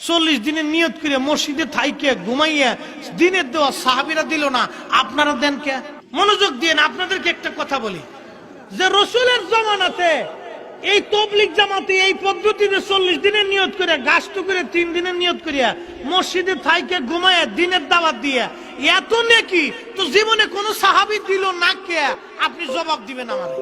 40 দিনের নিয়ত করে মসজিদে থাইকে ঘুমাইয়া দিনের দেওয়া সাহাবীরা দিল না, আপনারা দেন কে? মনোযোগ দিয়ে আপনাদেরকে একটা কথা বলি, যে রসুলের জামানাতে এই তবলিগ জামাতে এই পদ্ধতিতে 40 দিনের নিয়ত করে গাছট করে 3 দিনের নিয়ত করিয়া মসজিদে থাইকে ঘুমাইয়া দিনের দাওয়াত দিয়া এত নেকি তো জীবনে কোন সাহাবী দিল না কে? আপনি জবাব দিবেন আমারে।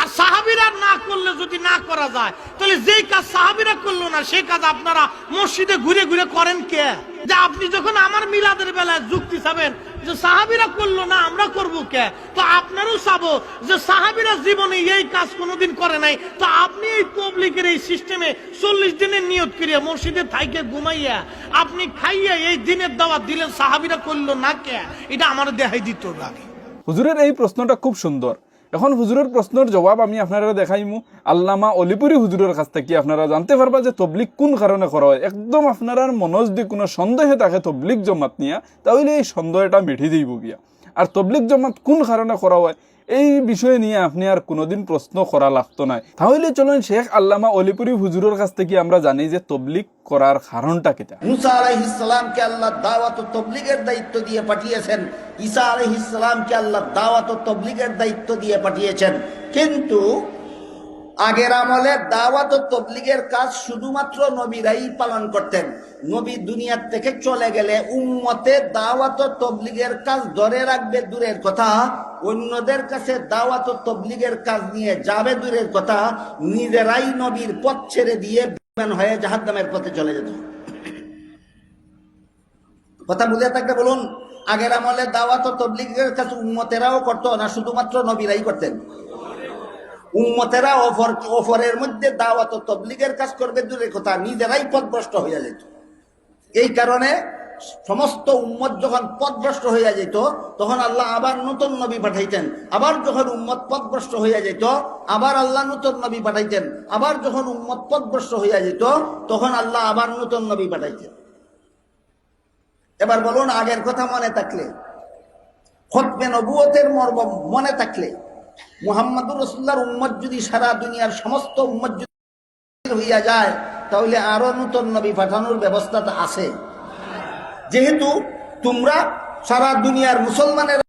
আর সাহাবীরা না করলে যদি না করা যায়, তাহলে যেই কাজ সাহাবীরা করলো না সেই কাজ আপনারা মসজিদে ঘুরে ঘুরে করেন কে? যে আপনি যখন আমার মিলাদের বেলায় যুক্তি চাবেন যে সাহাবীরা করলো না আমরা করব কে, তো আপনারও চাবো যে সাহাবীরা জীবনে এই কাজ কোনোদিন করে নাই, তো আপনি এই তবলিগের এই সিস্টেমে 40 দিনের নিয়ত করিয়া মসজিদে থাইকে ঘুমাইয়া আপনি খাইয়া এই দিনের দাওয়াত দিলেন, সাহাবীরা করলো না কে? এটা আমার দেখাই দিত আগে। হুজুরের এই প্রশ্নটা খুব সুন্দর। এখন হুজুরের প্রশ্নের জবাব আমি আপনারা দেখাইমু আল্লামা অলিপুরি হুজুরের কাছ থেকে। আপনারা জানতে পারবা যে তবলিগ কোন কারণে করা হয়। একদম আপনার মনে যদি কোনো সন্দেহে থাকে তবলিগ জমাত নিয়ে, তাহলে এই সন্দেহটা মিঠি দিব গিয়া। আর তবলিগ জমাত কোন কারণে করা হয় এই বিষয়ে নিয়ে আপনি আর কোনোদিন প্রশ্ন করা লাগতো না। তাহলে চলুন শেখ আল্লামা অলিপুরি হুজুরের কাছ থেকে আমরা জানি যে তবলিগ করার কারণটা কিটা। মুসা আলাইহিস সালামকে আল্লাহ দাওয়াত ও তবলিগের দায়িত্ব দিয়ে পাঠিয়েছেন, ঈসা আলাইহিস সালামকে আল্লাহ দাওয়াত ও তবলিগের দায়িত্ব দিয়ে পাঠিয়েছেন। কিন্তু আগের আমলে দাওয়াত ও তবলিগের কাজ শুধুমাত্র নবীরাই পালন করতেন। নবী দুনিয়ার থেকে চলে গেলে উম্মতে দাওয়াত ও তবলিগের কাজ ধরে রাখবে দূরের কথা, অন্যদের কাছে দাওয়াত ও তবলিগের কাজ নিয়ে যাবে দূরের কথা, নিজেরাই নবীর পথ ছেড়ে দিয়ে বেঈমান হয়ে জাহান্নামের পথে চলে যেত। কথা বুঝে থাকলে বলুন, আগের আমলে দাওয়াত ও তবলিগের কাজ উম্মতেরাও করতো না, শুধুমাত্র নবীরাই করতেন। উম্মতেরা অফরের মধ্যে দাওয়াত ও তবলিগের কাজ করবে দূরের কথা, নিজেরাই পথভ্রষ্ট হয়ে যেত। এই কারণে সমস্ত উম্মত যখন পথভ্রষ্ট হয়ে যেত, তখন আল্লাহ আবার নতুন নবী পাঠাইতেন। আবার যখন উম্মত পথভ্রষ্ট হয়ে যেত, আবার আল্লাহ নতুন নবী পাঠাইতেন। আবার যখন উম্মত পথভ্রষ্ট হয়ে যেত, তখন আল্লাহ আবার নতুন নবী পাঠাইতেন। এবার বলুন, আগের কথা মনে থাকলে, খতমে নবুয়তের মর্ম মনে থাকলে, মুহাম্মদুর রাসূলুল্লাহর উম্মত যদি সারা দুনিয়ার সমস্ত উম্মত যদি হইয়া যায়, তাহলে আরো নতুন নবী পাঠানোর ব্যবস্থা আছে। যেহেতু তোমরা সারা দুনিয়ার মুসলমানের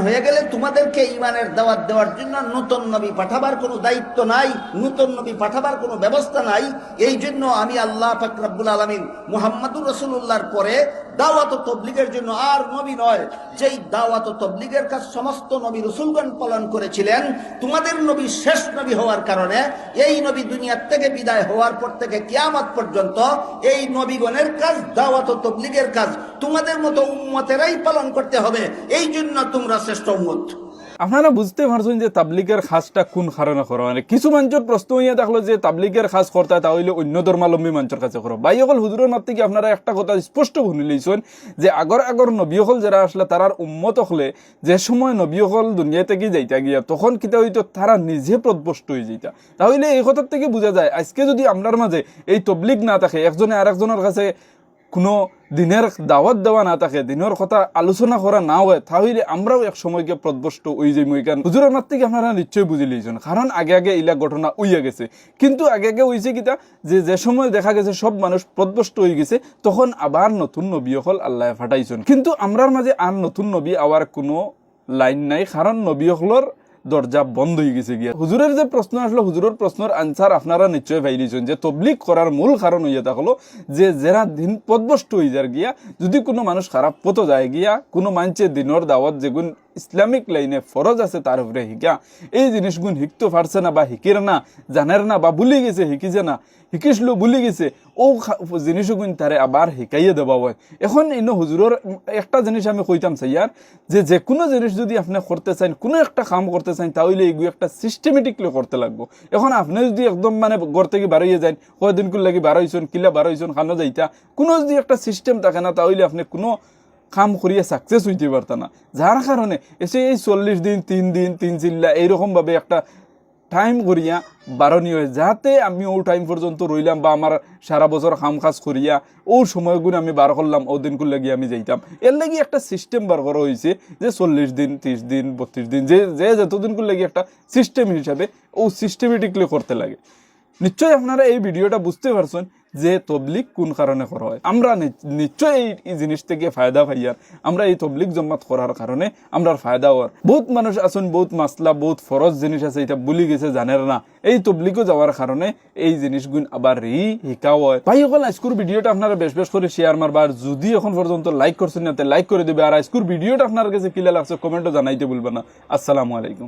হয়ে গেলে, তোমাদেরকে ঈমানের দাওয়াত দেওয়ার জন্য নতুন নবী পাঠাবার কোনো দায়িত্ব নাই, নতুন নবী পাঠাবার কোনো ব্যবস্থা নাই। এই জন্য আমি আল্লাহ পাক রব্বুল আলামিন মুহাম্মদুর রাসূলুল্লাহর পরে দাওয়াত ও তবলিগের জন্য আর নবী নয়, যেই দাওয়াত ও তবলিগের কাজ সমস্ত নবী রাসূলগণ পালন করেছিলেন, তোমাদের নবী শেষ নবী হওয়ার কারণে এই নবী দুনিয়ার থেকে বিদায় হওয়ার পর থেকে কিয়ামত পর্যন্ত এই নবীগণের কাজ, দাওয়াত ও তবলিগের কাজ তোমাদের মতো উম্মতেরাই পালন করতে হবে। এই জন্য তোমরা শ্রেষ্ঠ উম্মত। আপনারা বুঝতে পারছেন যে তাবলিগের খাসটা কোন কারণে করা হয়। কিছু মানুষের প্রশ্ন হইয়া দেখলো যে তাবলিগের খাস করতে তাহলে অন্য ধর্মাবলম্বী মানুষের কাছে করো। ভাই অকল হুজুরের মাত থেকে আপনারা একটা কথা স্পষ্ট শুনি লইছেন যে আগর নবী হল যারা আসলে তারার উম্মত হলে যে সময় নবী হল দুনিয়া থেকে যাইতা গিয়া, তখন কিতা হইতো তারা নিজে পথভ্রষ্ট হয়ে যাইতা। তাহলে এই কথার থেকে বোঝা যায় আজকে যদি আমরার মাঝে এই তবলিগ না থাকে, একজনে আর একজনের কাছে কোনো দিনের দাওয়াত দেওয়া না থাকে, দিনের কথা আলোচনা করা না হয়, তাহলে আমরাও এক সময়কে পথভ্রষ্ট ওই যে মইকান হুজুরের মাত থেকে আপনারা নিশ্চয়ই বুঝে লিয়েছেন। কারণ আগে ইলা ঘটনা উইয়া গেছে। কিন্তু আগে হইছে কিতা যে সময় দেখা গেছে সব মানুষ পথভ্রষ্ট হয়ে গেছে, তখন আবার নতুন নবী হল আল্লাহ ফাটাইছেন। কিন্তু আমরার মাঝে আর নতুন নবী আওয়ার কোনো লাইন নাই, কারণ নবী হলর দরজা বন্ধ হয়ে গেছে গিয়া। হুজুরের যে প্রশ্ন আসলো, হুজুরের প্রশ্নের আনসার আপনারা নিশ্চয় পাইলিছেন যে তবলিগ করার মূল কারণ হইয়া থাকলো যে যারা দিন পথভ্রষ্ট হয়ে যার গিয়া, যদি কোনো মানুষ খারাপ পথ যায় গিয়া, কোনো মানুষের দিনের দাওয়াত যেগুন ইসলামিক লাইনে ফরজ আছে তার উপরে শিকা, এই জিনিসগুন শিখতে পারছে না বা শিকির না, জানের না বা ভুলে গেছে, শিকিছে না, শিকিসলো ভুলে গেছে, ও জিনিসগুন তারে আবার শিকাইয়ে দেওয়া হয়। এখন ইনো হুজুরের একটা জিনিস আমি কইতাম চাইয়ার যে কোনো জিনিস যদি আপনি করতে চান, কোনো একটা কাম করতে চান, তাহলে এইগুলো একটা সিস্টেমেটিকলি করতে লাগবো। এখন আপনি যদি একদম ঘর থেকে বাড়াইয়ে যান, কয়দিন লাগি বাড়াইছেন, কিলা বাড়াইছেন, খানো যাইতা, কোনো যদি একটা সিস্টেম থাকে না, তাহলে আপনি কোনো কাম করিয়া সাকসেস হইতে পারত না। যার কারণে এসে এই 40 দিন 3 দিন 3 চিল্লা এইরকম ভাবে একটা টাইম করিয়া বারণী হয়, যাতে আমি ও টাইম পর্যন্ত রইলাম বা আমার সারা বছর কাম কাজ করিয়া ও সময়গুলো আমি বার করলাম, ও দিনগুলো লাগিয়ে আমি যাইতাম। এর লাগি একটা সিস্টেম বার করা হয়েছে যে 40 দিন 30 দিন 32 দিন যে যতদিনগুলো লাগে একটা সিস্টেম হিসাবে ও সিস্টেমেটিকলি করতে লাগে। নিশ্চয়ই আপনারা এই ভিডিওটা বুঝতে পারছেন যে তবলিগ কোন কারণে করা হয়। আমরা নিশ্চয়ই এই জিনিস থেকে ফায়দা পাইয়ার, আমরা এই তবলিগ জমাত করার কারণে আমরা ফায়দা হওয়ার। বহুত মানুষ আছেন, বহুত মাসলা, বহুত ফরজ জিনিস আছে এটা ভুলি গেছে, জানেন না। এই তবলিগও যাওয়ার কারণে এই জিনিসগুলো আবার শিকাও হয়। ভাই সকল, আজকের ভিডিওটা আপনারা বেশ বেশ করে শেয়ার মারবা, আর যদি এখন পর্যন্ত লাইক করছেন না লাইক করে দিবে, আর আজকের ভিডিওটা আপনার কাছে কিলা লাগছে কমেন্টও জানাইতে ভুলবেন না। আসসালামু আলাইকুম।